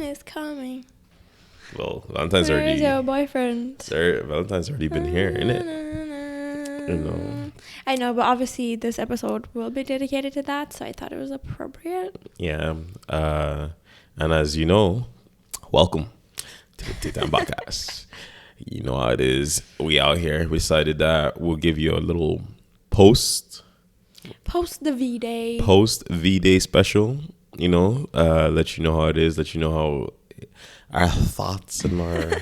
is coming. Well, Valentine's Where's already. your boyfriend? Valentine's already been here, innit? You know. I know, but obviously this episode will be dedicated to that, so I thought it was appropriate. Yeah. And as you know, welcome to the TAE Time Podcast. You know how it is. We out here. We decided that we'll give you a little post the V-Day. Post V-Day special. You know, let you know how it is. Let you know how our thoughts and our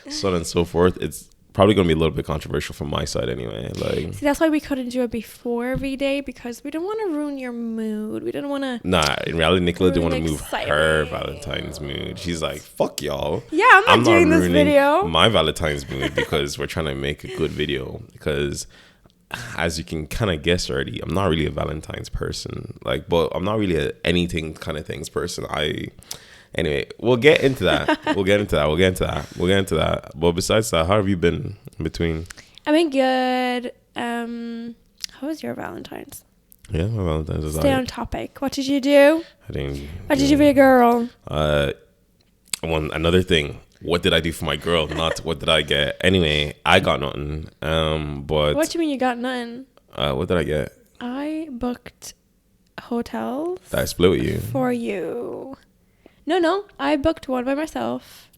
so on and so forth. It's probably going to be a little bit controversial from my side anyway. Like, see, that's why we couldn't do it before V-Day, because we don't want to ruin your mood. We don't want to. Nah, in reality, Nicola didn't want to move excitement. her Valentine's mood. She's like, fuck y'all. Yeah, I'm not doing this ruining video. my Valentine's mood because we're trying to make a good video. Because as you can kind of guess already, I'm not really a Valentine's person. Like, but I'm not really a anything kind of things person. Anyway, we'll get into that. We'll get into that. But besides that, how have you been in between? I've been good. How was your Valentine's? Yeah, my Valentine's was Stay on topic. What did you do? I didn't. What did you do for your girl? Another thing. What did I do for my girl? Not what did I get? Anyway, I got nothing. But What do you mean you got nothing? What did I get? I booked hotels. Did I split with you? For you. No. I booked one by myself.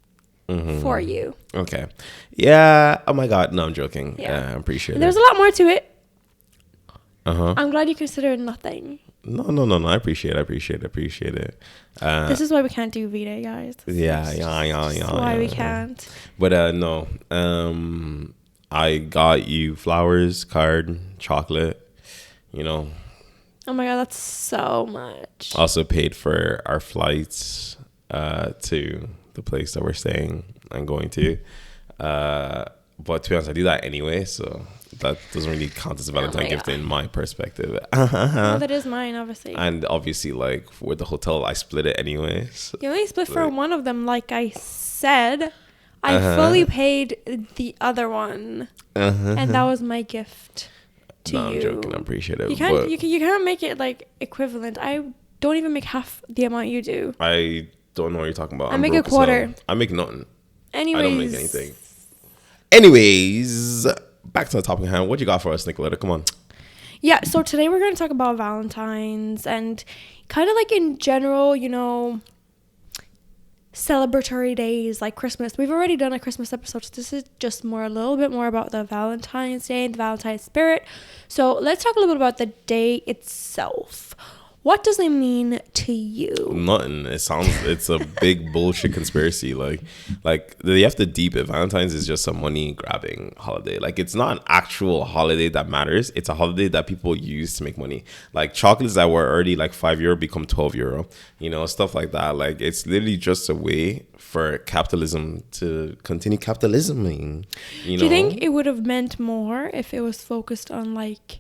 Mm-hmm. For you. Okay. Yeah. Oh my God. No, I'm joking. Yeah. I'm pretty sure. There's a lot more to it. Uh-huh. I'm glad you considered nothing. No. I appreciate it. This is why we can't do V-Day, guys. Yeah. That's why we can't. But no. I got you flowers, card, chocolate. You know. Oh my God, that's so much. Also paid for our flights to the place that we're staying and going to. But to be honest, I do that anyway, so that doesn't really count as a Valentine gift in my perspective. Well, that is mine, obviously. And obviously, like, with the hotel, I split it anyway. So, you only split for one of them, like I said. I fully paid the other one. And that was my gift to you. I'm joking. I appreciate it. You can't make it, like, equivalent. I don't even make half the amount you do. I don't know what you're talking about. I make a quarter. I make nothing. Anyways. I don't make anything. Anyways, back to the topic at hand. What you got for us, Nicoletta? Come on. Yeah, so today we're going to talk about Valentine's and kind of like in general, you know, celebratory days like Christmas. We've already done a Christmas episode, so this is just a little bit more about the Valentine's Day and the Valentine's spirit. So let's talk a little bit about the day itself. What does it mean to you? Nothing. It's a big bullshit conspiracy. Like you have to deep it. Valentine's is just a money grabbing holiday. Like, it's not an actual holiday that matters. It's a holiday that people use to make money. Like, chocolates that were already like €5 become €12. You know, stuff like that. Like, it's literally just a way for capitalism to continue capitalisming. You know? Do you think it would have meant more if it was focused on like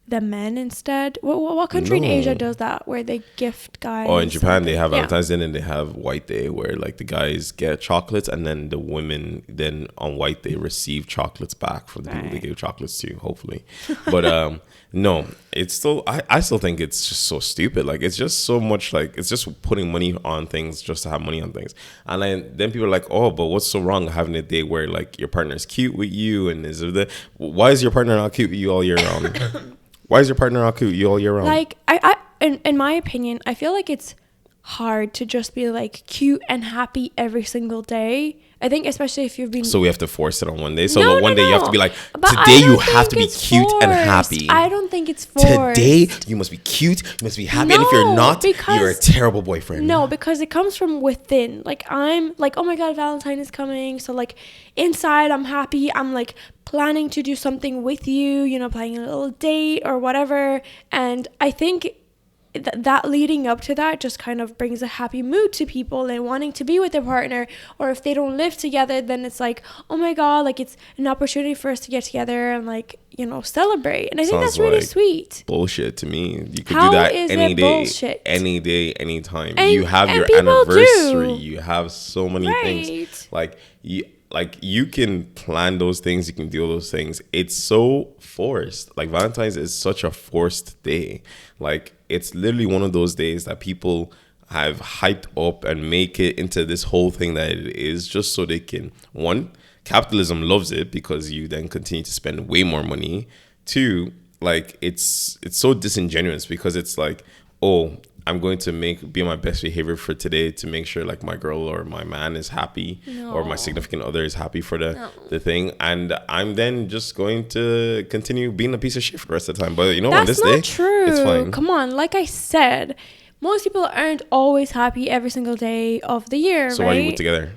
the men instead? What country in Asia does that, where they gift guys? Oh, in Japan they have Valentine's Day and they have White Day, where like the guys get chocolates and then the women then on White Day receive chocolates back from the people they gave chocolates to, hopefully. But no, it's still I still think it's just so stupid. Like, it's just so much, like, it's just putting money on things just to have money on things. And then people are like, oh, but what's so wrong having a day where like your partner's cute with you, and why is your partner not cute with you all year round? Why is your partner not cute you all year round? Like, in my opinion, I feel like it's hard to just be like cute and happy every single day. I think especially if you've been... So we have to force it on one day. So no, one day you have to be like, but today you have to be cute forced. and happy. I don't think it's forced. Today you must be cute, you must be happy. And if you're not, you're a terrible boyfriend. No, because it comes from within. Like, I'm like, oh my God, Valentine is coming. So like inside I'm happy. I'm like planning to do something with you, you know, planning a little date or whatever. And I think that leading up to that just kind of brings a happy mood to people and wanting to be with their partner. Or if they don't live together, then it's like, oh my God, like, it's an opportunity for us to get together and like, you know, celebrate. And I think that's really sweet. Bullshit to me. You could How do that is any it day, bullshit? any day, anytime. And, you have your anniversary. You have so many things. Like you can plan those things, you can do those things. It's so forced. Like, Valentine's is such a forced day. Like, it's literally one of those days that people have hyped up and make it into this whole thing that it is, just so they can, one, capitalism loves it because you then continue to spend way more money. Two, like it's so disingenuous because it's like, oh, I'm going to be on my best behavior for today to make sure like my girl or my man is happy or my significant other is happy for the thing. And I'm then just going to continue being a piece of shit for the rest of the time. But you know, on this day, true. It's fine. Come on. Like I said, most people aren't always happy every single day of the year, So right? why are you together?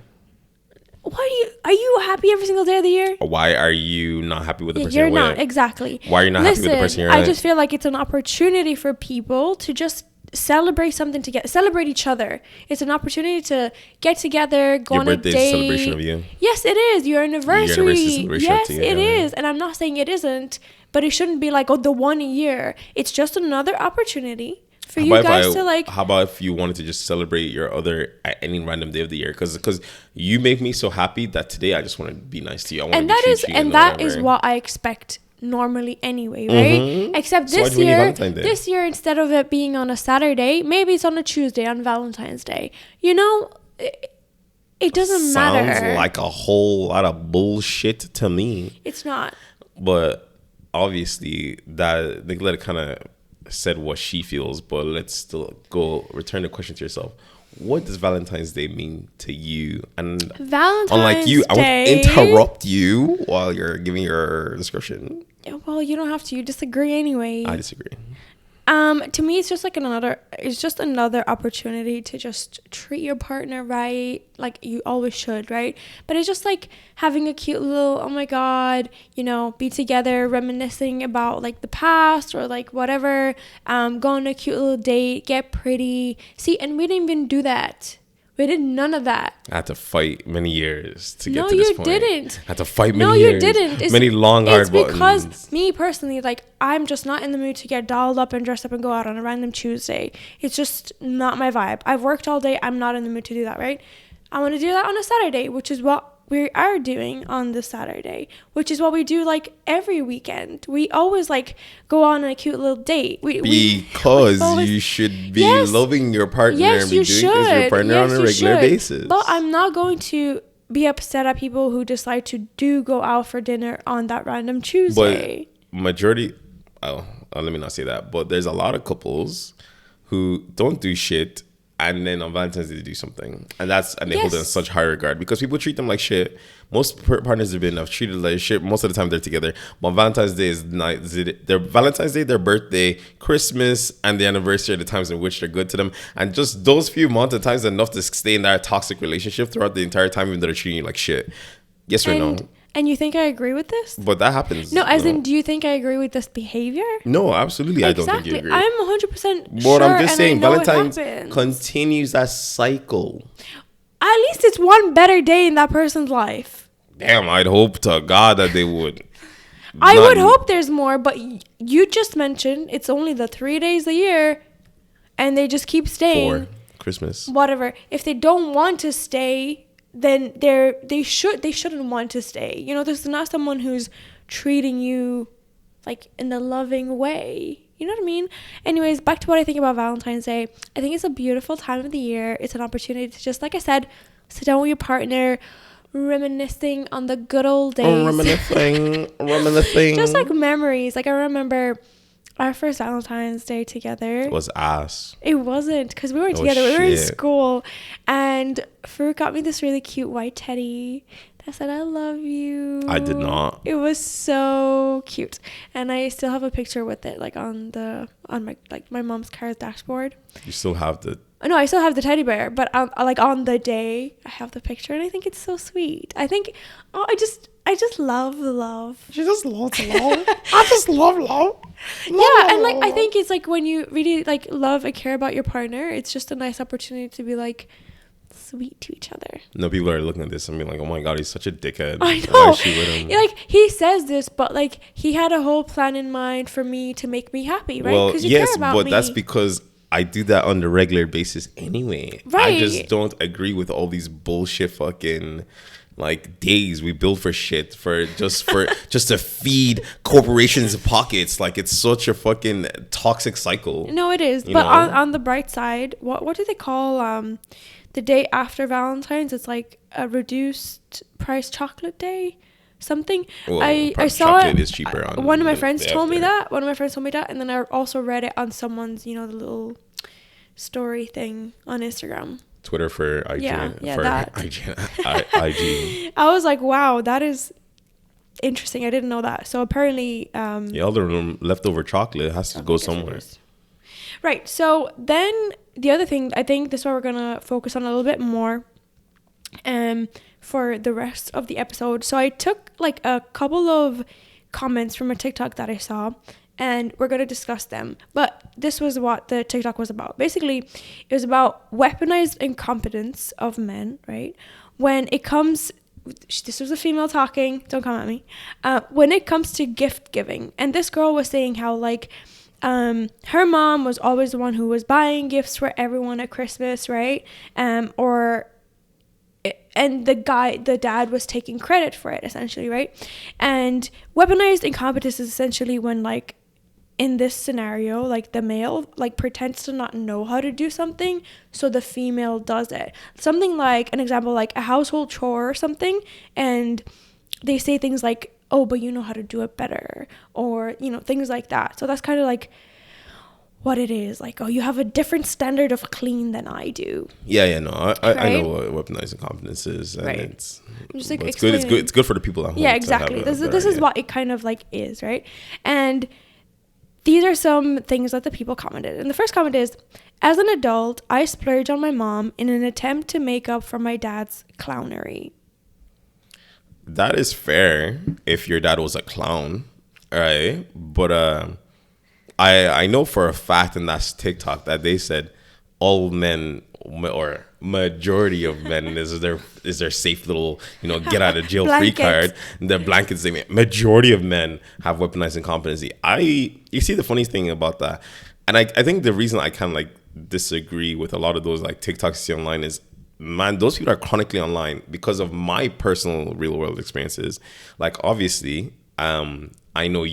Are you happy every single day of the year? Why are you not happy with the person You're with? not, exactly. Why are you not happy with the person you're I with? just feel like it's an opportunity for people to just celebrate something together, celebrate each other. It's an opportunity to get together, go Your on a birthday date. is a celebration of you. Yes, it is. Your anniversary. Yes, together, it is. And I'm not saying it isn't, but it shouldn't be like, oh, the one a year. It's just another opportunity for you guys to like. How about if you wanted to just celebrate your other at any random day of the year? Because you make me so happy that today I just want to be nice to you. I want And to that is treat you and that is what I expect normally anyway, right? Except this year instead of it being on a Saturday, maybe it's on a Tuesday on Valentine's Day. You know, it doesn't matter. Sounds like a whole lot of bullshit to me. It's not. But obviously that Nicoletta kind of said what she feels, but let's still return the question to yourself. What does Valentine's Day mean to you? And Valentine's unlike you, Day, I won't interrupt you while you're giving your description. Well, you don't have to. You disagree anyway. I disagree. To me, it's just like another opportunity to just treat your partner right, like you always should, right? But it's just like having a cute little, oh my God, you know, be together, reminiscing about like the past or like whatever, go on a cute little date, get pretty. See, and we didn't even do that. We did none of that. I had to fight many years to get to this point. No, you didn't. I had to fight many years. No, you didn't. Many long, hard buttons. It's because me personally, like, I'm just not in the mood to get dolled up and dressed up and go out on a random Tuesday. It's just not my vibe. I've worked all day. I'm not in the mood to do that, right? I want to do that on a Saturday, which is what we are doing on this Saturday, which is what we do like every weekend. We always like go on a cute little date. Because you should be loving your partner and be doing things with your partner on a regular basis. But I'm not going to be upset at people who decide to go out for dinner on that random Tuesday. But let me not say that. But there's a lot of couples who don't do shit, and then on Valentine's Day they do something, and they hold it in such high regard because people treat them like shit. Most partners have treated like shit most of the time they're together. But Valentine's Day is their birthday, Christmas, and the anniversary are the times in which they're good to them. And just those few months of times enough to stay in that toxic relationship throughout the entire time, even though they're treating you like shit. Yes or no? And you think I agree with this? But that happens. No, in, do you think I agree with this behavior? No, absolutely. Exactly. I don't think you agree. I'm 100% sure. But I'm just saying, Valentine's continues that cycle. At least it's one better day in that person's life. Damn, I'd hope to God that they would. I would hope there's more, but you just mentioned it's only the 3 days a year, and they just keep staying. 4, Christmas. Whatever. If they don't want to stay, then they shouldn't want to stay. You know, there's not someone who's treating you like in a loving way. You know what I mean? Anyways, back to what I think about Valentine's Day. I think it's a beautiful time of the year. It's an opportunity to just, like I said, sit down with your partner, reminiscing on the good old days. Reminiscing. Just like memories. Like I remember our first Valentine's Day together. It was ass. It wasn't, because we weren't together. We were in school. And Farouk got me this really cute white teddy that said, I love you. I did not. It was so cute. And I still have a picture with it, like on my mom's car's dashboard. You still have the... No, I still have the teddy bear, but on the day, I have the picture, and I think it's so sweet. I think, I just love the love. She just loves love. I just love love. Yeah, and like I think it's like when you really like love and care about your partner, it's just a nice opportunity to be like sweet to each other. No, people are looking at this and being like, "Oh my God, he's such a dickhead." I know. Why is she with him? Like he says this, but like he had a whole plan in mind for me to make me happy, right? Well, yes, but that's because I do that on a regular basis anyway. Right. I just don't agree with all these bullshit fucking like days. We build for shit for just to feed corporations' pockets. Like it's such a fucking toxic cycle. No, it is. But on the bright side, what do they call the day after Valentine's? It's like a reduced price chocolate day. Something. Well, I saw chocolate it. is cheaper on One of my friends the told me after. that. One of my friends told me that, and then I also read it on someone's, the little story thing on Instagram. Twitter for IG. Yeah, for that. IG. I was like, wow, that is interesting. I didn't know that. So apparently, Yeah, all the leftover chocolate has to go somewhere. Right. So then the other thing, I think this is what we're gonna focus on a little bit more. For the rest of the episode. So I took like a couple of comments from a TikTok that I saw, and we're going to discuss them. But this was what the TikTok was about. Basically, it was about weaponized incompetence of men, right? When it comes, this was a female talking, don't come at me. When it comes to gift giving. And this girl was saying how like, her mom was always the one who was buying gifts for everyone at Christmas, right? And the dad was taking credit for it, essentially, right? And weaponized incompetence is essentially when, like, in this scenario, like, the male, like, pretends to not know how to do something, so the female does it. Something like, an example, like a household chore or something, and they say things like, oh, but you know how to do it better, or, things like that. So that's kind of, like, what it is. Like, oh, you have a different standard of clean than I do. I know what weaponized incompetence is, and right. it's just like it's good. It's good for the people at home. Yeah, exactly. This is what it kind of like is, right? And these are some things that the people commented. And the first comment is, as an adult, I splurge on my mom in an attempt to make up for my dad's clownery. That is fair if your dad was a clown, right? But I know for a fact, and that's TikTok, that they said all men or majority of men is their safe little get out of jail free card. Their blankets. Majority of men have weaponized incompetency. You see the funniest thing about that, and I think the reason I kind of like disagree with a lot of those like TikToks you see online is, man, those people are chronically online because of my personal real world experiences. Like obviously, I know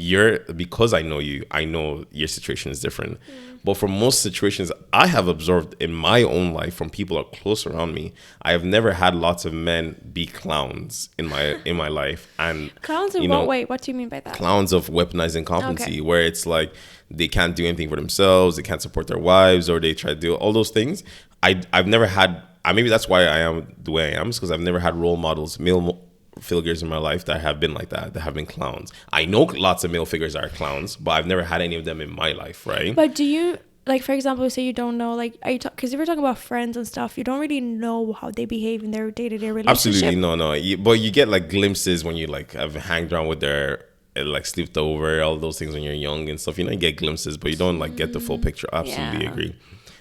because I know you, I know your situation is different. But for most situations I have observed in my own life from people that are close around me, I have never had lots of men be clowns in my life. And clowns in what way? What do you mean by that? Clowns of weaponized incompetency, where it's like they can't do anything for themselves, they can't support their wives, or they try to do all those things. I've never had, maybe that's why I am the way I am, because I've never had role models, male figures in my life that have been like that have been clowns. I know lots of male figures are clowns, but I've never had any of them in my life, right? But do you, like, for example, say you don't know, like, because if you're talking about friends and stuff, you don't really know how they behave in their day-to-day relationship. Absolutely, no. But you get like glimpses when you like have hanged around with their like slept over, all those things when you're young and stuff. You get glimpses, but you don't like get the full picture. Absolutely agree.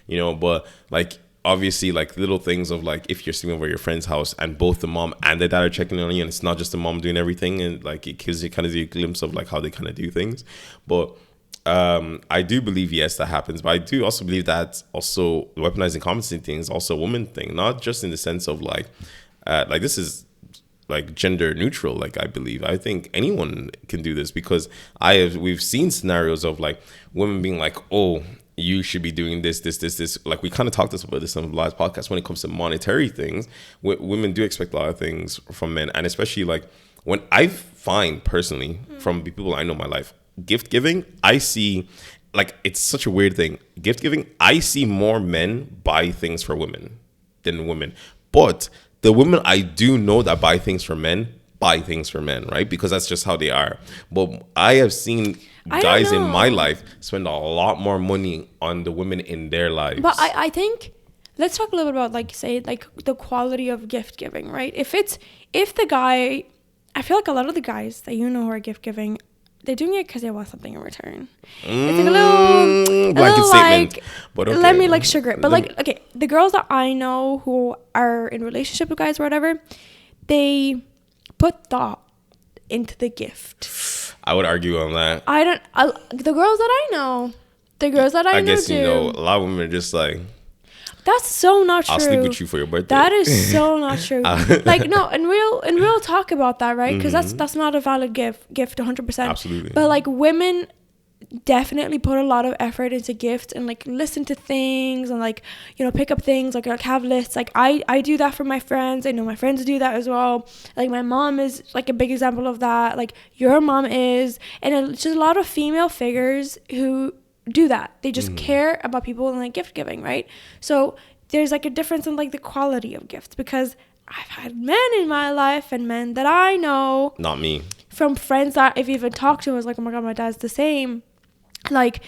But like obviously like little things of like if you're sleeping over your friend's house and both the mom and the dad are checking on you, and it's not just the mom doing everything, and like it gives you kind of a glimpse of like how they kind of do things. But I do believe, yes, that happens, but I do also believe that also weaponizing competency thing is also a woman thing, not just in the sense of like this is like gender neutral. Like I think anyone can do this, because we've seen scenarios of like women being like, oh, you should be doing this. Like we kind of talked about this on the last podcast. When it comes to monetary things, women do expect a lot of things from men, and especially like when I find personally from people I know in my life, gift giving, I see like it's such a weird thing. Gift giving, I see more men buy things for women than women, but the women I do know that buy things for men, right? Because that's just how they are. But I have seen guys in my life spend a lot more money on the women in their lives. But I think, let's talk a little bit about like, say, like the quality of gift giving, right? If the guy, I feel like a lot of the guys that who are gift giving, they're doing it because they want something in return. It's like a little blanket statement. Like, but okay. Let me like sugar it. But like, okay, the girls that I know who are in relationship with guys or whatever, they put thought into the gift. I would argue on that. The girls that I know, I guess, do. A lot of women are just like, That's so not true. I'll sleep with you for your birthday. That is so not true. Like, no, and we'll talk about that, right? Because that's not a valid gift 100%. Absolutely. But like, women definitely put a lot of effort into gifts and like listen to things and like, you know, pick up things, like have lists. Like I do that for my friends. I know my friends do that as well. Like my mom is like a big example of that. Like your mom is. And it's just a lot of female figures who do that. They just care about people and like gift giving, right? So there's like a difference in like the quality of gifts, because I've had men in my life and men that I know, not me, from friends that if you even talk to, I was like, oh my god, my dad's the same. Like,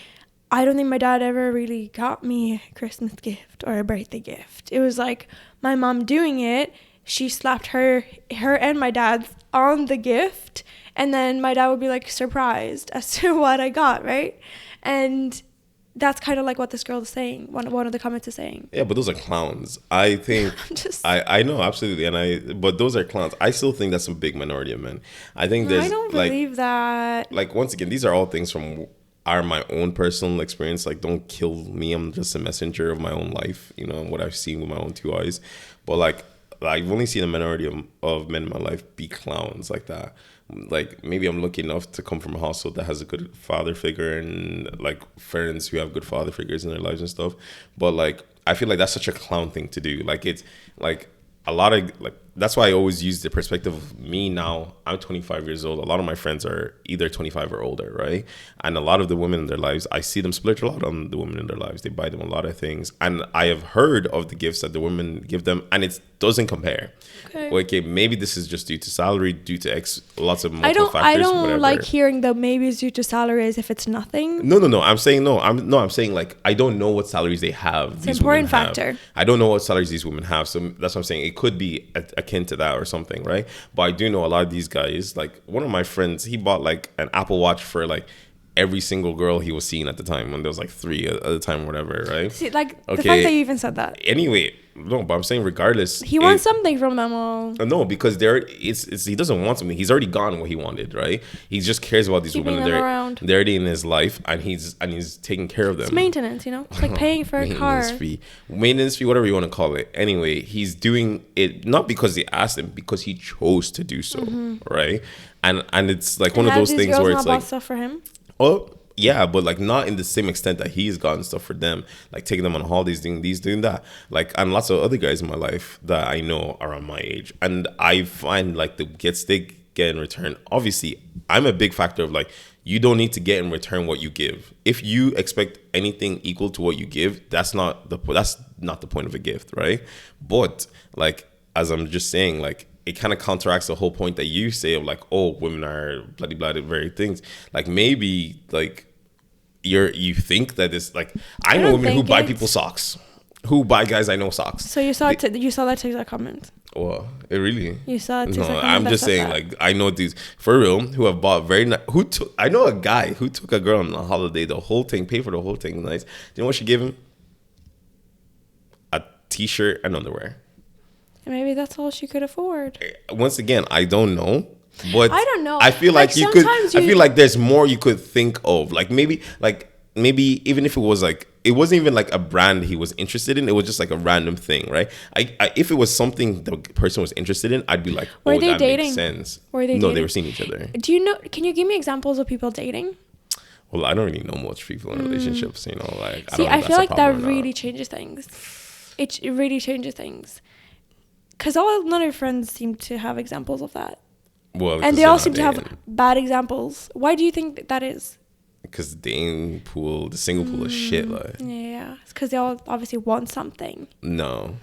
I don't think my dad ever really got me a Christmas gift or a birthday gift. It was like my mom doing it. She slapped her and my dad on the gift, and then my dad would be like surprised as to what I got, right? And that's kind of like what this girl is saying. One of the comments is saying. Yeah, but those are clowns. I think I know, absolutely, but those are clowns. I still think that's a big minority of men. I think I don't believe that. Like, once again, these are all things from my own personal experience. Like, don't kill me. I'm just a messenger of my own life, you know, what I've seen with my own two eyes. But like, I've only seen a minority of men in my life be clowns like that. Like, maybe I'm lucky enough to come from a household that has a good father figure and like friends who have good father figures in their lives and stuff. But like, I feel like that's such a clown thing to do. Like, it's like a lot of like, that's why I always use the perspective of me now. I'm 25 years old. A lot of my friends are either 25 or older, right? And a lot of the women in their lives, I see them splurge a lot on the women in their lives. They buy them a lot of things. And I have heard of the gifts that the women give them, and it doesn't compare. Okay, maybe this is just due to salary, due to lots of multiple factors. I don't like hearing the maybe it's due to salaries if it's nothing. No. I'm saying like, I don't know what salaries they have. It's an important factor. I don't know what salaries these women have. So that's what I'm saying. It could be akin to that or something, right? But I do know a lot of these guys. Like, one of my friends, he bought like an Apple Watch for like every single girl he was seeing at the time, when there was like 3 at the time, whatever, right? See, like, the fact that you even said that. Anyway, no, but I'm saying regardless, he wants something from them all. No, because he doesn't want something. He's already gotten what he wanted, right? He just cares about these women. They're already in his life, and he's taking care of them. It's maintenance, you know. It's like paying for a car. Maintenance fee, whatever you want to call it. Anyway, he's doing it not because they asked him, because he chose to do so, right? And it's like one of those things where it's like, stuff for him. Oh, yeah, but like not in the same extent that he's gotten stuff for them, like taking them on holidays, doing that. Like, and lots of other guys in my life that I know around my age. And I find like the gifts they get in return, obviously, I'm a big factor of like, you don't need to get in return what you give. If you expect anything equal to what you give, that's not the point of a gift, right? But like, as I'm just saying, like, it kind of counteracts the whole point that you say of like, oh, women are bloody very things. Like, maybe like you think that it's like, I know women who buy people socks, who buy guys I know socks. So you saw that TikTok comment. Well, it really. You saw it. No, I'm just saying, like, I know these for real who have bought I know a guy who took a girl on a holiday, the whole thing, paid for the whole thing, nice. Do you know what she gave him? A t-shirt and underwear. Maybe that's all she could afford. Once again, I don't know. But I don't know. I feel like you could. I feel like there's more you could think of. Like maybe even if it was like, it wasn't even like a brand he was interested in. It was just like a random thing, right? If it was something the person was interested in, I'd be like, oh, that makes sense. Were they dating? No, they were seeing each other. Do you know? Can you give me examples of people dating? Well, I don't really know much people in relationships. You know, like, I feel like that really changes things. It really changes things. Because none of your friends seem to have examples of that. Well, and they all seem to have bad examples. Why do you think that is? Because the single pool is shit. Like. Yeah, it's because they all obviously want something. No.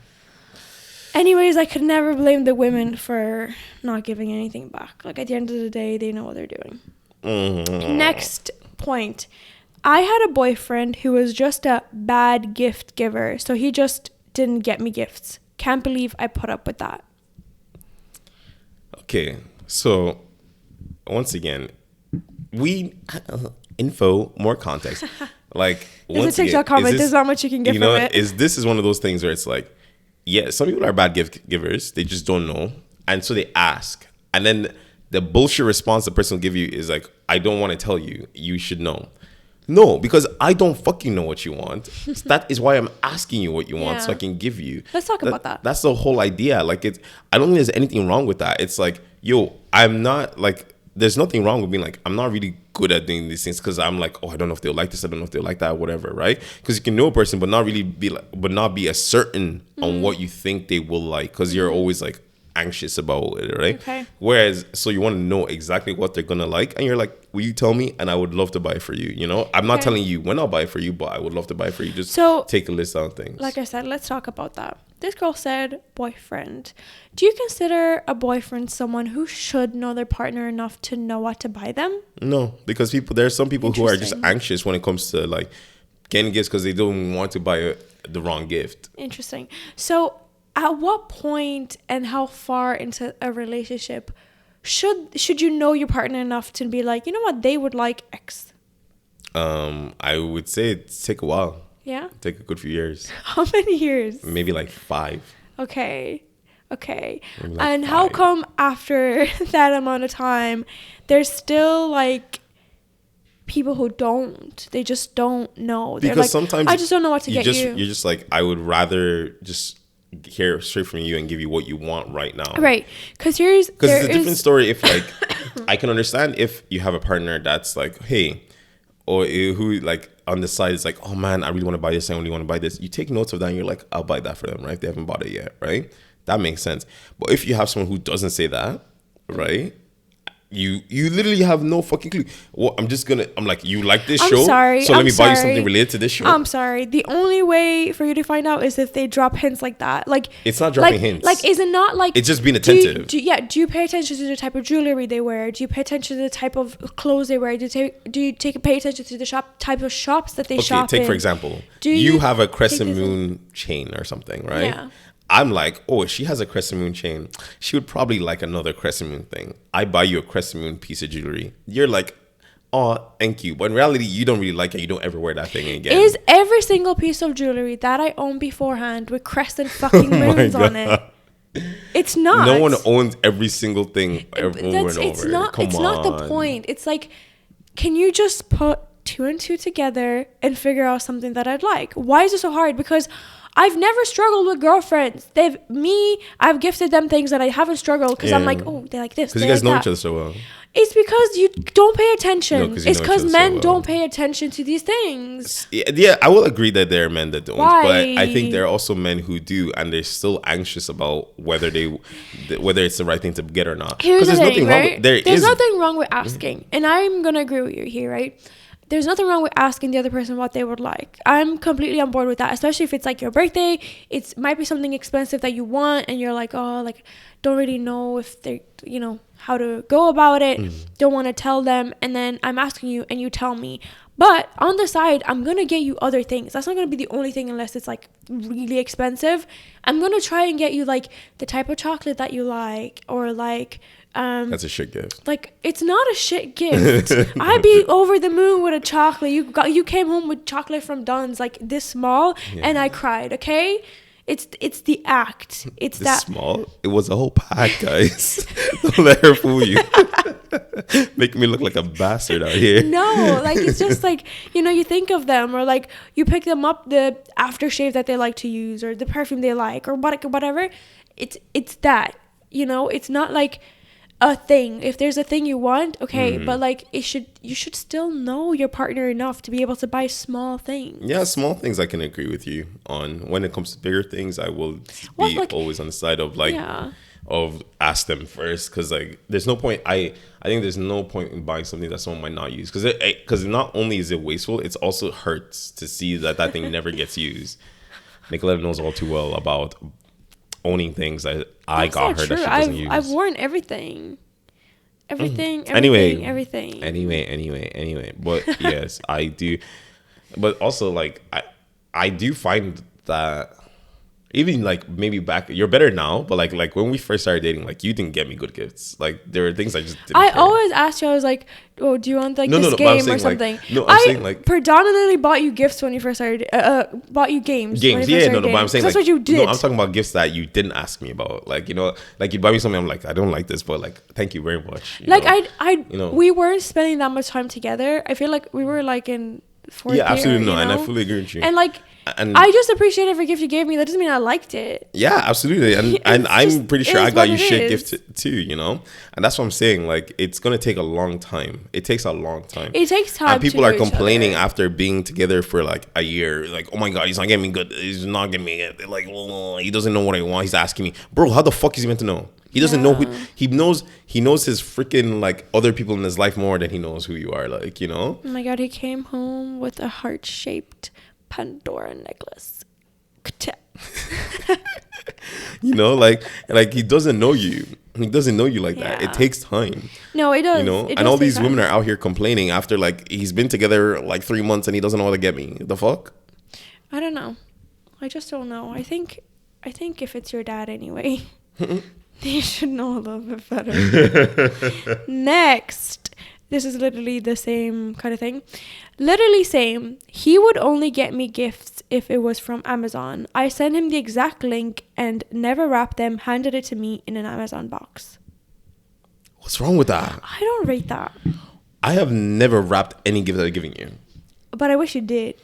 Anyways, I could never blame the women for not giving anything back. Like, at the end of the day, they know what they're doing. Mm-hmm. Next point. I had a boyfriend who was just a bad gift giver. So he just didn't get me gifts. Can't believe I put up with that. Okay, so once again, more context. Like, it's a TikTok comment. There's not much you can get from it. This is one of those things where it's like, yeah, some people are bad gift givers. They just don't know, and so they ask, and then the bullshit response the person will give you is like, I don't want to tell you. You should know. No, because I don't fucking know what you want. That is why I'm asking you what you want, so I can give you. Let's talk about that. That's the whole idea. Like, I don't think there's anything wrong with that. It's like, yo, I'm not like, there's nothing wrong with being like, I'm not really good at doing these things because I'm like, oh, I don't know if they'll like this, I don't know if they'll like that, whatever, right? Because you can know a person, but not really be like, but not be as certain on what you think they will like, because you're always like anxious about it, right? Okay. Whereas, so you want to know exactly what they're gonna like, and you're like, will you tell me? And I would love to buy it for you. You know, I'm not telling you when I'll buy it for you, but I would love to buy it for you. Just take a list on things. Like I said, let's talk about that. This girl said boyfriend. Do you consider a boyfriend someone who should know their partner enough to know what to buy them? No, because there are some people who are just anxious when it comes to like getting gifts because they don't want to buy the wrong gift. Interesting. So at what point and how far into a relationship should you know your partner enough to be like, you know what, they would like X? I would say take a while. Yeah? Take a good few years. How many years? Maybe like 5. Okay. Like and 5. How come after that amount of time, there's still like people who they just don't know? They're because like, sometimes I just don't know what to get you. You're just like, I would rather just hear straight from you and give you what you want right now. Right. Because it's a different story if like, I can understand if you have a partner that's like, hey, or who like on the side is like, oh man, I really want to buy this, I really want to buy this. You take notes of that and you're like, I'll buy that for them, right? They haven't bought it yet, right? That makes sense. But if you have someone who doesn't say that, right? You literally have no fucking clue. Well, I'm like, you like this show? Sorry, so let me buy you something related to this show. I'm sorry. The only way for you to find out is if they drop hints like that. Like, it's not dropping hints. Like, is it not like, it's just being attentive. Do you pay attention to the type of jewelry they wear? Do you pay attention to the type of clothes they wear? Do you pay attention to the type of shops that they shop in? Take for example, you have a crescent moon chain or something, right? Yeah. I'm like, oh, she has a crescent moon chain. She would probably like another crescent moon thing. I buy you a crescent moon piece of jewelry. You're like, oh, thank you. But in reality, you don't really like it. You don't ever wear that thing again. Is every single piece of jewelry that I own beforehand with crescent fucking moons on it? It's not. No one owns every single thing over and over. It's not the point. It's like, can you just put 2 and 2 together and figure out something that I'd like? Why is it so hard? Because I've never struggled with girlfriends. I've gifted them things that I haven't struggled because I'm like, oh, they like this. Because you guys know each other so well. It's because you don't pay attention. It's because men don't pay attention to these things. Yeah, I will agree that there are men that don't. Why? But I think there are also men who do, and they're still anxious about whether it's the right thing to get or not. Here's the thing, right? There's nothing wrong with asking. And I'm going to agree with you here, right? There's nothing wrong with asking the other person what they would like. I'm completely on board with that, especially if it's like your birthday. It might be something expensive that you want and you're like, oh, like, don't really know if they, how to go about it. Don't want to tell them. And then I'm asking you and you tell me. But on the side, I'm going to get you other things. That's not going to be the only thing unless it's like really expensive. I'm going to try and get you like the type of chocolate that you like, or like, that's a shit gift. Like, it's not a shit gift. I'd be over the moon with a chocolate. You came home with chocolate from Dunn's like this small, and I cried. Okay, it's the act. It's this that small. It was a whole pack, guys. Don't let her fool you. Making me look like a bastard out here. No, like, it's just like, you think of them, or like you pick them up the aftershave that they like to use, or the perfume they like, or whatever. It's that. It's not like a thing. If there's a thing you want, okay, but like you should still know your partner enough to be able to buy small things. Yeah, small things I can agree with you on. When it comes to bigger things, I will be always on the side of like of ask them first, because like there's no point. I think there's no point in buying something that someone might not use, because not only is it wasteful, it's also hurts to see that thing never gets used. Nicolette knows all too well about owning things that I got her that she doesn't use. I've worn everything. Everything. Anyway. But yes, I do. But also, like, I do find that even like maybe back, you're better now, but like when we first started dating, like, you didn't get me good gifts. Like, there were things I just didn't care. Always asked you, I was like, oh, do you want like this game or something? I'm saying like predominantly bought you gifts when you first started, bought you games. But I'm saying that's like, what you did. No, I'm talking about gifts that you didn't ask me about. Like, like you buy me something, I'm like, I don't like this, but like, thank you very much. We weren't spending that much time together. I feel like we were like in fourth Yeah, absolutely year, no, you and I know? fully agree with you. And like, And I just appreciate every gift you gave me. That doesn't mean I liked it. yeah, absolutely. And I'm just pretty sure is I got what you it shit is. gift too, you know? And that's what I'm saying. Like, it's going to take a long time. It takes a long time. It takes time. And people to are know each complaining other. after being together for like a year. Like, oh my God, he's not getting me good. He's not getting me good. Like, oh, he doesn't know what I want. He's asking me, bro, how the fuck is he meant to know? He doesn't know who he knows. He knows his freaking like other people in his life more than he knows who you are. Like, you know? Oh my God, he came home with a heart-shaped Pandora necklace. You know, like he doesn't know you. He doesn't know you like that. Yeah. It takes time. No, it does. You know, It and all does take these women time. are out here complaining after like he's been together like 3 months and he doesn't know how to get me. The fuck? I don't know. I just don't know. I think if it's your dad anyway, you should know a little bit better. Next, this is literally the same kind of thing. Literally same. He would only get me gifts if it was from Amazon. I sent him the exact link and never wrapped them, handed it to me in an Amazon box. What's wrong with that? I don't rate that. I have never wrapped any gift that I've given you. But I wish you did.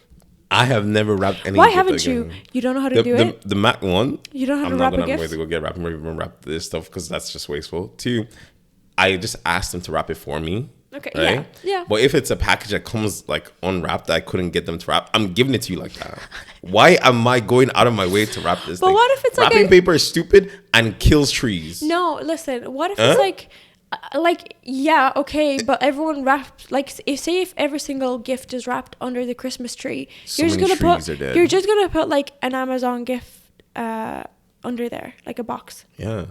I have never wrapped any. Why gift haven't I've you? given You don't know how to do it? The Mac one. You don't know how I'm to not wrap a gonna gift? go get wrap. I'm not even wrap this stuff because that's just wasteful. Two, I just asked them to wrap it for me. Okay, Right? yeah. But if it's a package that comes like unwrapped that I couldn't get them to wrap, I'm giving it to you like that. Why am I going out of my way to wrap this But thing? what if it's like wrapping a- paper is stupid and kills trees? No, listen. What if it's like, yeah, okay, but everyone wrapped, like, if every single gift is wrapped under the Christmas tree, So you're just many gonna trees are dead. you're just gonna put like an Amazon gift under there, like a box. Yeah.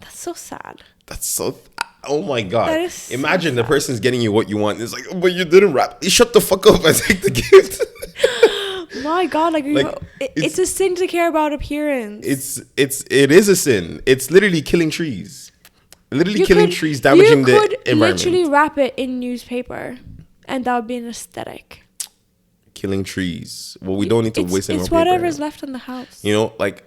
That's so sad. That's so. Oh my God! That is so Imagine the sad. person's getting you what you want. It's like, oh, but you didn't wrap. You shut the fuck up and take the gift. My God, like, Like, it's a sin to care about appearance. It is a sin. It's literally killing trees. Literally You killing could- trees, damaging you the could environment. literally wrap it in newspaper, and that would be an aesthetic. Killing trees. Well, we don't need to waste any more It's paper. whatever's left in the house. You know, like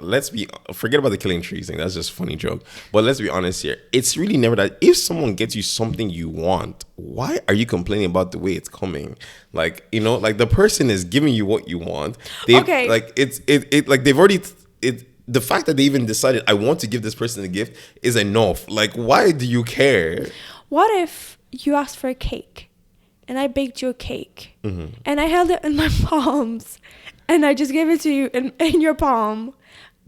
forget about the killing trees thing. That's just a funny joke. But let's be honest here. It's really never that. If someone gets you something you want, why are you complaining about the way it's coming? Like, you know, like the person is giving you what you want. Okay. Like like they've already the fact that they even decided I want to give this person a gift is enough. Like, why do you care? What if you asked for a cake and I baked you a cake and I held it in my palms and I just gave it to you in your palm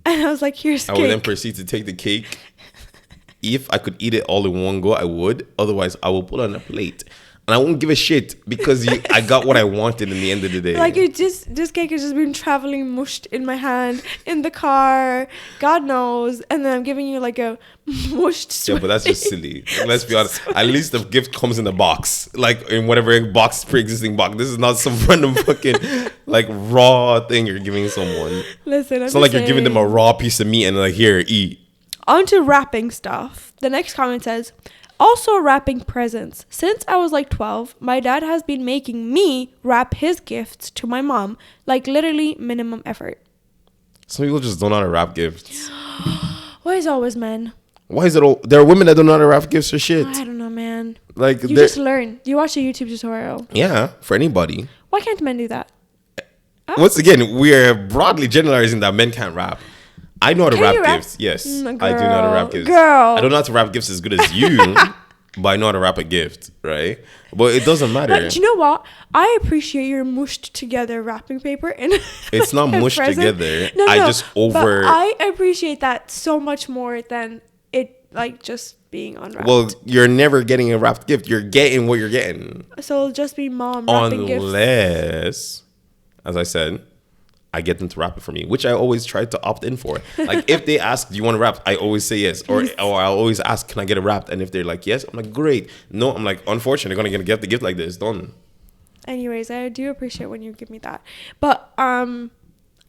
and I was like, here's I cake. would then proceed to take the cake. If I could eat it all in one go, I would. Otherwise, I will put it on a plate. And I won't give a shit because I got what I wanted in the end of the day. Like, this cake has just been traveling mushed in my hand, in the car, God knows. And then I'm giving you like a mushed Yeah, but that's just silly. Let's be honest. At least the gift comes in a box, like in whatever box, pre-existing box. This is not some random fucking like raw thing you're giving someone. Listen, It's not like you're giving them a raw piece of meat and like, here, eat. On to wrapping stuff. The next comment says, also wrapping presents. Since I was like 12, my dad has been making me wrap his gifts to my mom. Like literally minimum effort. Some people just don't know how to wrap gifts. Why is it always men? Why is it all? There are women that don't know how to wrap gifts or shit. I don't know, man. Like, You they're- just learn. You watch a YouTube tutorial. yeah, for anybody. Why can't men do that? Once again, we are broadly generalizing that men can't rap. I know how to Can wrap you rap? gifts. Yes, Mm, I do know how to girl, wrap gifts. girl. I don't know how to wrap gifts as good as you, but I know how to wrap a gift, right? But it doesn't matter. But do you know what? I appreciate your mushed together wrapping paper and It's not a mushed present. together. I just over- But I appreciate that so much more than it like just being unwrapped. Well, you're never getting a wrapped gift. You're getting what you're getting. So it'll just be mom wrapping gifts. Unless, as I said, I get them to wrap it for me, which I always try to opt in for. Like, if they ask, do you want to wrap? I always say yes. Or I'll always ask, can I get it wrapped? And if they're like, yes, I'm like, great. No, I'm like, unfortunately, they're going to get the gift like this. Done. Anyways, I do appreciate when you give me that. But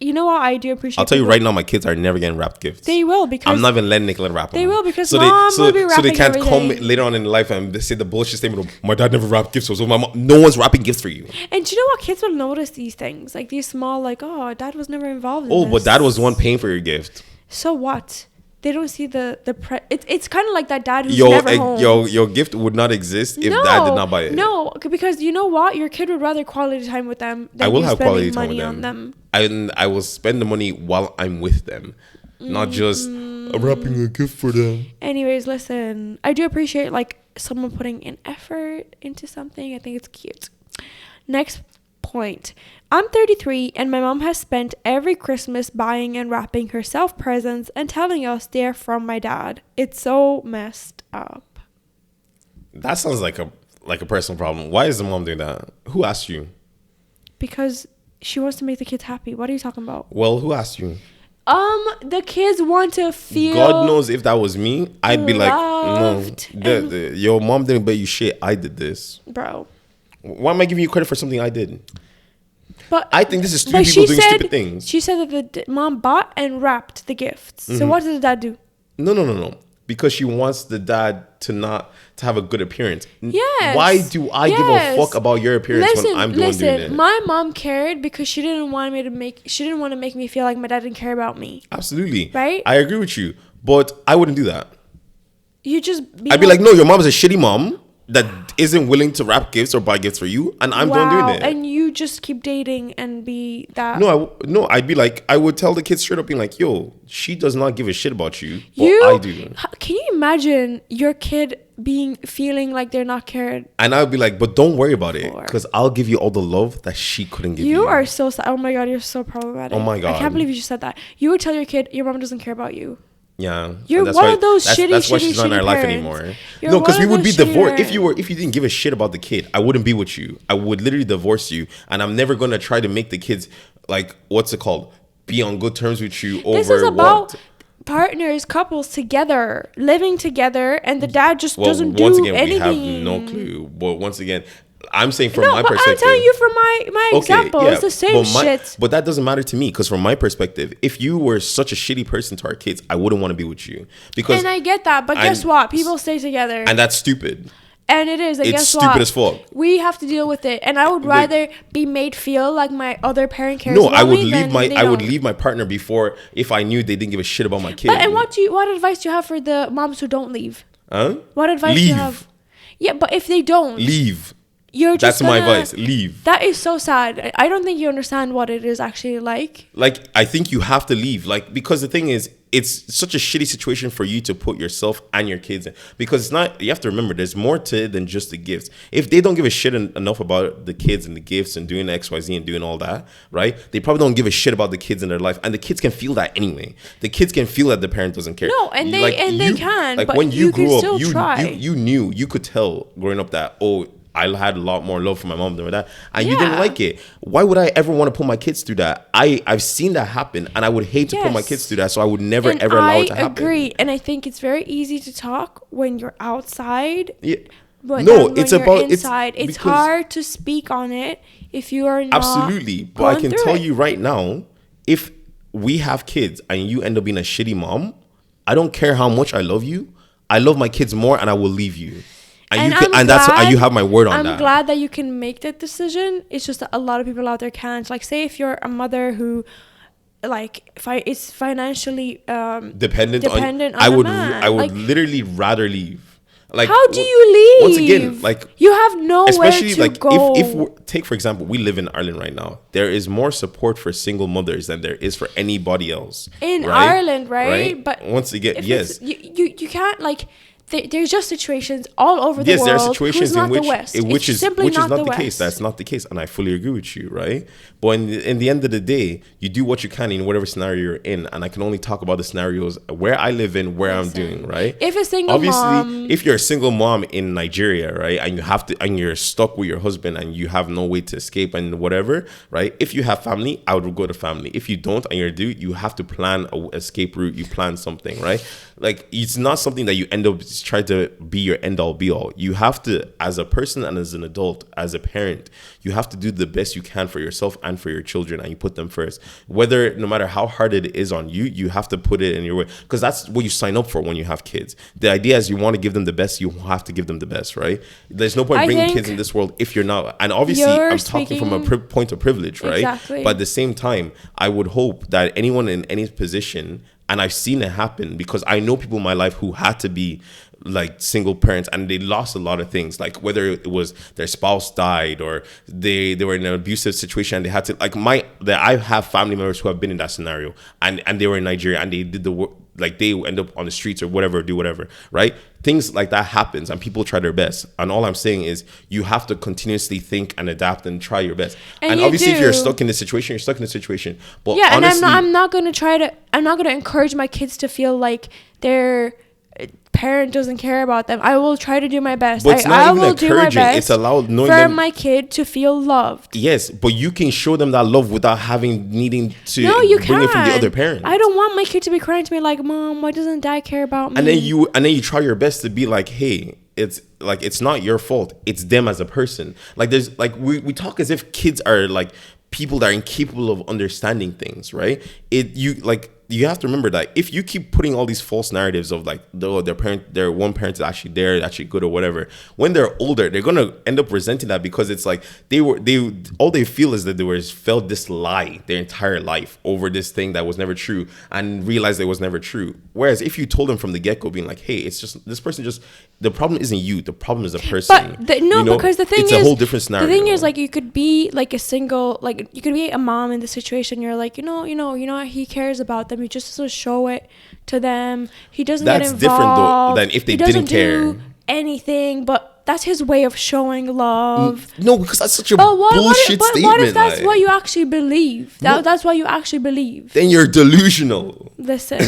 you know what? I do appreciate. I'll tell you people- right now, my kids are never getting wrapped gifts. They will because I'm not even letting Nicola wrap them. They will because so mom will be so they wrapping can't come everything. later on in life and they say the bullshit statement of, my dad never wrapped gifts. So my mom, no one's wrapping gifts for you. And do you know what? Kids will notice these things, like these small, like, oh, dad was never involved in Oh, this. but dad was the one paying for your gift. So what? they don't see it's kind of like that dad who's never home. Your gift would not exist if dad did not buy it. No, because you know what? Your kid would rather quality time with them than I will you have spending quality time money with on them. And I will spend the money while I'm with them, not just I'm wrapping a gift for them. Anyways, listen, I do appreciate like someone putting in effort into something. I think it's cute. Next point. I'm 33 and my mom has spent every Christmas buying and wrapping herself presents and telling us they're from my dad. It's so messed up. That sounds like a personal problem. Why is the mom doing that? Who asked you? Because she wants to make the kids happy. What are you talking about? Well, who asked you? The kids want to feel. God knows if that was me, I'd be like, no, your mom didn't buy you shit. I did this, bro. Why am I giving you credit for something I did? But I think this is stupid people doing stupid things. She said that the mom bought and wrapped the gifts. So what did the dad do? No. Because she wants the dad to have a good appearance. Yes. Why do I give a fuck about your appearance when I'm doing it? My mom cared because she didn't want to make me feel like my dad didn't care about me. Absolutely. Right? I agree with you, but I wouldn't do that. I'd be like, no, your mom is a shitty mom that isn't willing to wrap gifts or buy gifts for you, and I'm done doing it. And you just keep dating and be that. No, I'd be like, I would tell the kids straight up, being like, yo, she does not give a shit about you, but I do. Can you imagine your kid feeling like they're not cared? And I would be like, but don't worry about it, because I'll give you all the love that she couldn't give you. You are so sad. Oh my God, you're so problematic. Oh my God. I can't believe you just said that. You would tell your kid your mom doesn't care about you. Yeah, you're one of those shitty. That's why she's not in our life anymore. No, because we would be divorced. If you didn't give a shit about the kid, I wouldn't be with you. I would literally divorce you, and I'm never gonna try to make the kids like what's it called, be on good terms with you over. This is about partners, couples together, living together, and the dad just doesn't do anything. We have no clue. But once again, I'm saying from my perspective. I'm telling you from my example. Yeah, it's the same shit. But that doesn't matter to me, because from my perspective, if you were such a shitty person to our kids, I wouldn't want to be with you. And I get that, but guess what? People stay together. And that's stupid. And it is. It's stupid as fuck. We have to deal with it. And I would rather be made feel like my other parent cares about me. No, I would leave my partner before if I knew they didn't give a shit about my kid. And what advice do you have for the moms who don't leave? Huh? What advice do you have? Yeah, but if they don't leave. That's my advice. Leave. That is so sad. I don't think you understand what it is actually like. Like, I think you have to leave. Like, because the thing is, it's such a shitty situation for you to put yourself and your kids in. Because it's not, you have to remember, there's more to it than just the gifts. If they don't give a shit enough about the kids and the gifts and doing XYZ and doing all that, right? They probably don't give a shit about the kids in their life. And the kids can feel that anyway. The kids can feel that the parent doesn't care. No, and they can. Like, but when you grew up, you knew, you could tell growing up that, I had a lot more love for my mom than that, and you didn't like it. Why would I ever want to put my kids through that? I've seen that happen, and I would hate to put my kids through that, so I would never ever allow it to happen. I agree, and I think it's very easy to talk when you're outside. Yeah. But it's about inside. It's hard to speak on it if you are not. Absolutely, but I can tell you right now, if we have kids and you end up being a shitty mom, I don't care how much I love you. I love my kids more, and I will leave you. And you have my word on that. I'm glad that you can make that decision. It's just that a lot of people out there can't. Like, say if you're a mother who, like, is financially dependent on I would literally rather leave. Like, how do you leave? Once again, like, you have nowhere to go. If take for example, we live in Ireland right now. There is more support for single mothers than there is for anybody else in Ireland, right? But once again, yes, you can't like. There's just situations all over the world. Yes, there are situations in which is simply not the West. case. That's not the case, and I fully agree with you, right? But in the end of the day, you do what you can in whatever scenario you're in, and I can only talk about the scenarios where I live in, where I'm doing, right? If a single mom, if you're a single mom in Nigeria, right, and you're stuck with your husband and you have no way to escape and whatever, right? If you have family, I would go to family. If you don't and you're a dude, you have to plan an escape route. You plan something, right? Like, it's not something that you end up try to be your end all be all. You have to, as a person and as an adult, as a parent, you have to do the best you can for yourself and for your children, and you put them first. No matter how hard it is on you, you have to put it in your way, because that's what you sign up for when you have kids. The idea is you want to give them the best, you have to give them the best, right? There's no point bringing kids in this world if you're not. And obviously, I'm talking from a point of privilege, right? Exactly. But at the same time, I would hope that anyone in any position And I've seen it happen because I know people in my life who had to be like single parents and they lost a lot of things, like whether it was their spouse died or they were in an abusive situation and they had to I have family members who have been in that scenario and they were in Nigeria and they did the work, like they end up on the streets or whatever, do whatever, right? Things like that happens and people try their best. And all I'm saying is you have to continuously think and adapt and try your best. And obviously if you're stuck in the situation, you're stuck in the situation. But yeah, honestly, and I'm not going to encourage my kids to feel like their parent doesn't care about them. I will try to do my best. But it's not I even will do my encouraging. best It's allowed knowing for them, my kid to feel loved. yes, but you can show them that love without needing to No, you bring it from the can't. other parent. I don't want my kid to be crying to me like, Mom, why doesn't Dad care about me? And then you try your best to be like, hey, it's not your fault. It's them as a person. Like there's like we talk as if kids are like people that are incapable of understanding things, right? You have to remember that if you keep putting all these false narratives of like their one parent is actually there, actually good or whatever, when they're older, they're gonna end up resenting that because it's like all they feel is that they felt this lie their entire life over this thing that was never true and realized it was never true. Whereas if you told them from the get-go, being like, hey, it's just this person, just the problem isn't you, the problem is the person. But because the thing it's is, a whole different scenario. The thing is, like, you could be like you could be a mom in the situation. You're like, he cares about them. He just doesn't show it to them. He doesn't get involved. That's different though than if they didn't care. Anything, but that's his way of showing love. No, because that's such a bullshit statement. What if that's what you actually believe? That's what you actually believe. Then you're delusional. Listen,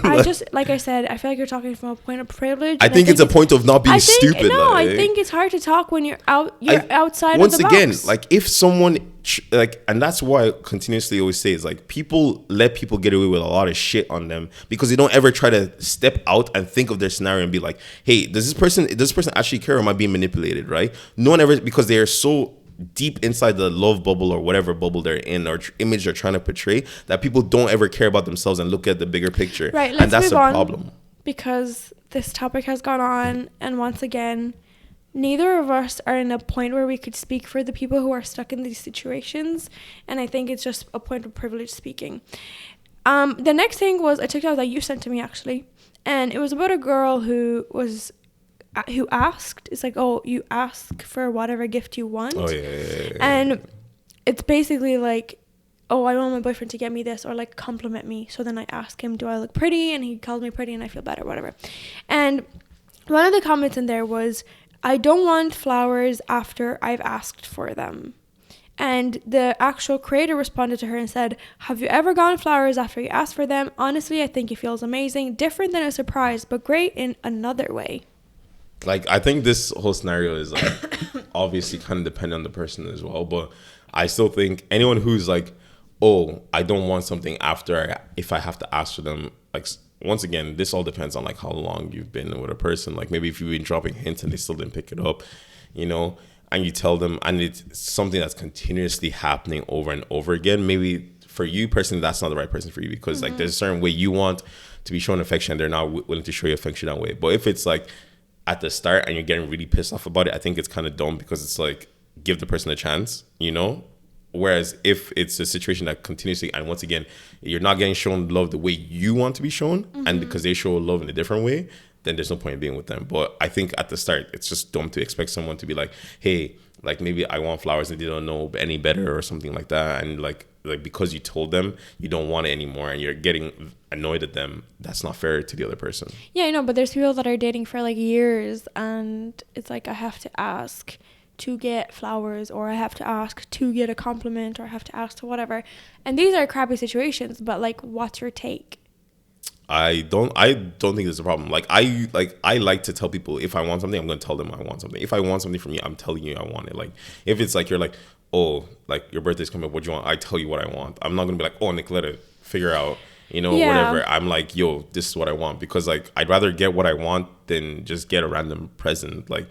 I just, like I said, I feel like you're talking from a point of privilege. I think it's a point of not being stupid. No, I think it's hard to talk when you're outside of the box. Once again, like if someone and that's why I continuously always say is like people let people get away with a lot of shit on them because they don't ever try to step out and think of their scenario and be like, hey, does this person actually care or am I being manipulated, right? No one ever, because they are so deep inside the love bubble or whatever bubble they're in or image they're trying to portray that people don't ever care about themselves and look at the bigger picture. Right, and that's the problem. Because this topic has gone on, and once again, neither of us are in a point where we could speak for the people who are stuck in these situations, and I think it's just a point of privilege speaking. The next thing was a TikTok that you sent to me, actually, and it was about a girl who asked, it's like, oh, you ask for whatever gift you want. Oh, yeah. And it's basically like, oh, I want my boyfriend to get me this or like compliment me. So then I ask him, do I look pretty? And he called me pretty and I feel better, whatever. And one of the comments in there was, I don't want flowers after I've asked for them. And the actual creator responded to her and said, have you ever gotten flowers after you asked for them? Honestly, I think it feels amazing. Different than a surprise, but great in another way. Like, I think this whole scenario is like obviously kind of dependent on the person as well. But I still think anyone who's like, oh, I don't want something if I have to ask for them. Like, once again, this all depends on like how long you've been with a person. Like maybe if you've been dropping hints and they still didn't pick it up, and you tell them and it's something that's continuously happening over and over again. Maybe for you personally, that's not the right person for you because like there's a certain way you want to be shown affection and they're not willing to show you affection that way. But if it's like at the start and you're getting really pissed off about it, I think it's kind of dumb because it's like, give the person a chance, Whereas if it's a situation that continuously, and once again, you're not getting shown love the way you want to be shown, and because they show love in a different way, then there's no point in being with them. But I think at the start, it's just dumb to expect someone to be like, hey, like maybe I want flowers and they don't know any better or something like that. And like because you told them you don't want it anymore and you're getting annoyed at them, that's not fair to the other person. Yeah, I know, but there's people that are dating for like years and it's like I have to ask to get flowers or I have to ask to get a compliment or I have to ask to whatever. And these are crappy situations, but like what's your take? I don't think there's a problem. Like I like to tell people if I want something, I'm going to tell them I want something. If I want something from you, I'm telling you I want it. Like if it's like you're like, oh, like your birthday's coming up, what do you want? I tell you what I want. I'm not going to be like, oh, Nicoletta, figure out, whatever. I'm like, yo, this is what I want, because like I'd rather get what I want than just get a random present. Like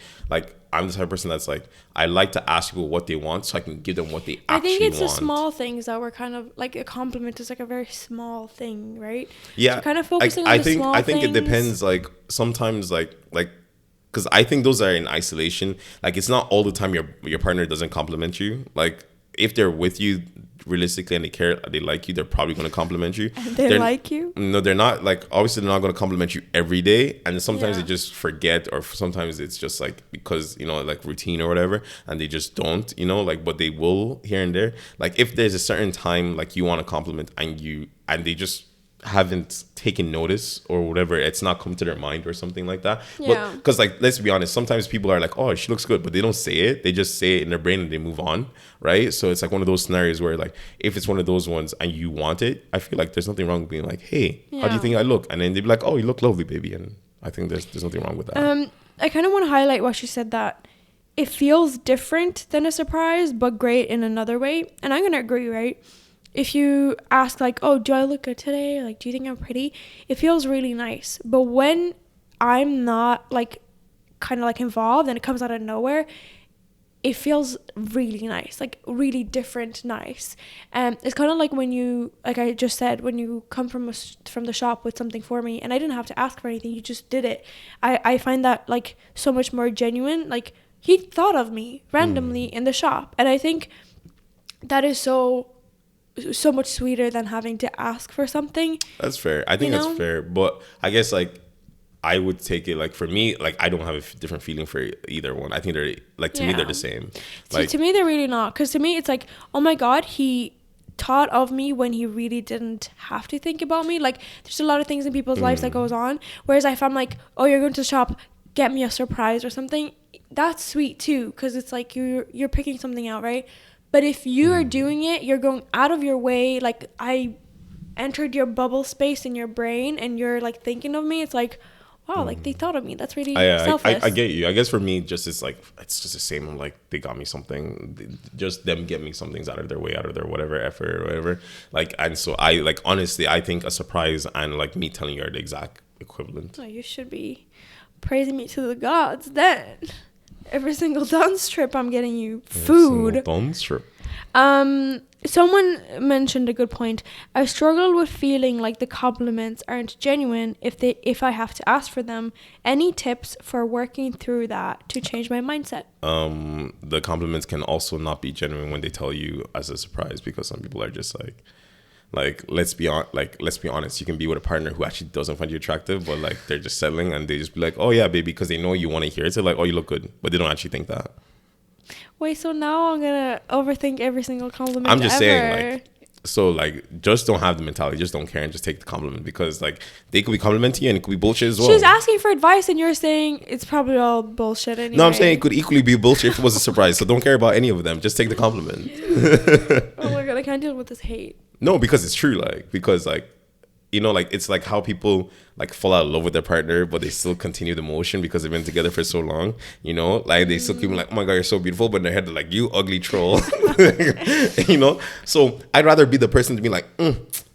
I'm the type of person that's like, I like to ask people what they want so I can give them what they actually want. I think it's the small things that were kind of like a compliment is like a very small thing, right? Yeah. So kind of focusing on the small things. I think it depends. Like sometimes like because I think those are in isolation. Like it's not all the time your partner doesn't compliment you. Like if they're with you realistically and they care, they like you, they're probably going to compliment you. And they like you? No, they're not. Like, obviously they're not going to compliment you every day, and sometimes Yeah. they just forget, or sometimes it's just like because, you know, like routine or whatever, and they just don't, you know, like, but they will here and there. Like if there's a certain time like you want to compliment and they just haven't taken notice or whatever, it's not come to their mind or something like that. Yeah. But because, like, let's be honest, sometimes people are like, oh, she looks good, but they don't say it, they just say it in their brain and they move on, right? So it's like one of those scenarios where, like, if it's one of those ones and you want it, I feel like there's nothing wrong with being like, hey, how do you think I look? And then they'd be like, oh, you look lovely, baby. And I think there's nothing wrong with that. I kind of want to highlight what she said, that it feels different than a surprise but great in another way. And I'm gonna agree, right? If you ask, like, oh, do I look good today? Like, do you think I'm pretty? It feels really nice. But when I'm not, like, kind of, like, involved and it comes out of nowhere, it feels really nice, like, really different nice. It's kind of like when you, like I just said, when you come from the shop with something for me and I didn't have to ask for anything, you just did it. I find that, like, so much more genuine. Like, he thought of me randomly in the shop. And I think that is so much sweeter than having to ask for something. That's fair. I think that's fair. But I guess, like, I would take it, like, for me, like, I don't have a different feeling for either one. I think they're, like, to me, they're the same. Like, to me, they're really not. Because to me, it's like, oh my God, he thought of me when he really didn't have to think about me. Like, there's a lot of things in people's lives that goes on. Whereas if I'm like, oh, you're going to the shop, get me a surprise or something, that's sweet too. Because it's like you're picking something out, right? But if you are doing it, you're going out of your way. Like, I entered your bubble space in your brain and you're, like, thinking of me. It's like, wow, like, they thought of me. That's really selfless. I get you. I guess for me, just it's like, it's just the same. I'm like, they got me something. Just them get me something's out of their way, out of their whatever effort or whatever. Like, and so I, like, honestly, I think a surprise and, like, me telling you are the exact equivalent. Oh, you should be praising me to the gods then. Every single dance trip, I'm getting you food. Dance trip. Someone mentioned a good point. I struggle with feeling like the compliments aren't genuine if I have to ask for them. Any tips for working through that to change my mindset? The compliments can also not be genuine when they tell you as a surprise, because some people are just like let's be honest, you can be with a partner who actually doesn't find you attractive, but, like, they're just settling and they just be like, oh yeah, baby, because they know you want to hear it. So, like, oh, you look good, but they don't actually think that. Wait, so now I'm gonna overthink every single compliment. I'm just ever. saying, like, so, like, just don't have the mentality, just don't care and just take the compliment, because, like, they could be complimenting you and it could be bullshit as well. She's asking for advice and you're saying it's probably all bullshit anyway. No, I'm saying it could equally be bullshit if it was a surprise. So don't care about any of them, just take the compliment. Oh my God, I can't deal with this hate. No, because it's true, like, because, like, you know, like, it's like how people, like, fall out of love with their partner, but they still continue the motion because they've been together for so long, you know, like, they still keep like, oh my God, you're so beautiful, but in their head they're like, you ugly troll. You know, so I'd rather be the person to be like,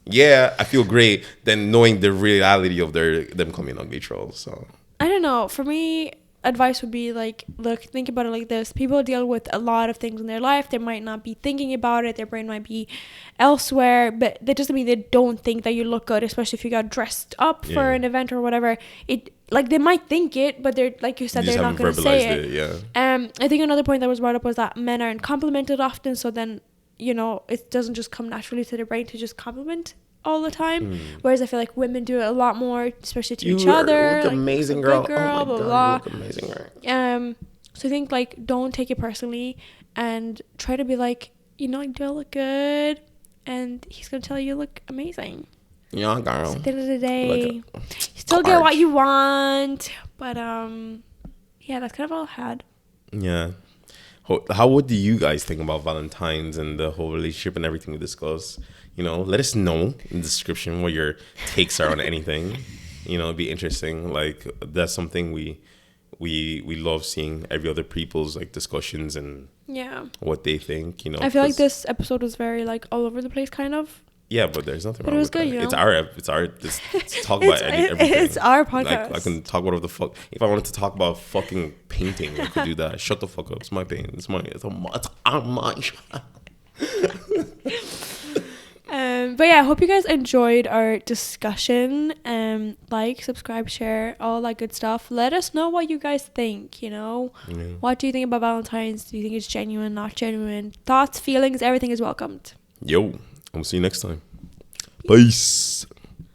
yeah, I feel great, than knowing the reality of them coming ugly trolls. So I don't know, for me, advice would be like, look, think about it like this. People deal with a lot of things in their life. They might not be thinking about it. Their brain might be elsewhere, but that doesn't mean they don't think that you look good, especially if you got dressed up for an event or whatever. It, like, they might think it, but they're, like you said, they're not going to say it. I think another point that was brought up was that men aren't complimented often, so then, you know, it doesn't just come naturally to their brain to just compliment all the time, whereas I feel like women do it a lot more, especially to each other. You look like, amazing, girl. Girl, oh my blah, God, blah. you look amazing, girl. So I think, like, don't take it personally and try to be like, you know, like, do I look good? And he's gonna tell you look amazing. Yeah, girl. So at the end of the day, you still get what you want, but yeah, that's kind of all I had. Yeah. What do you guys think about Valentines and the whole relationship and everything we discussed? You know, let us know in the description what your takes are on anything. You know, it'd be interesting. Like, that's something we love seeing every other people's, like, discussions and what they think. You know, I feel like this episode was very, like, all over the place, kind of. Yeah, but there's nothing wrong it was with good, that. you know? It's our let's talk about everything. It's our podcast. Like, I can talk whatever the fuck. If I wanted to talk about fucking painting, I could do that. Shut the fuck up. It's my painting. It's our mine. But yeah, I hope you guys enjoyed our discussion. Like, subscribe, share, all that good stuff. Let us know what you guys think, you know. What do you think about Valentine's? Do you think it's genuine, not genuine? Thoughts, feelings, everything is welcomed. Yo, I'm gonna see you next time. Peace.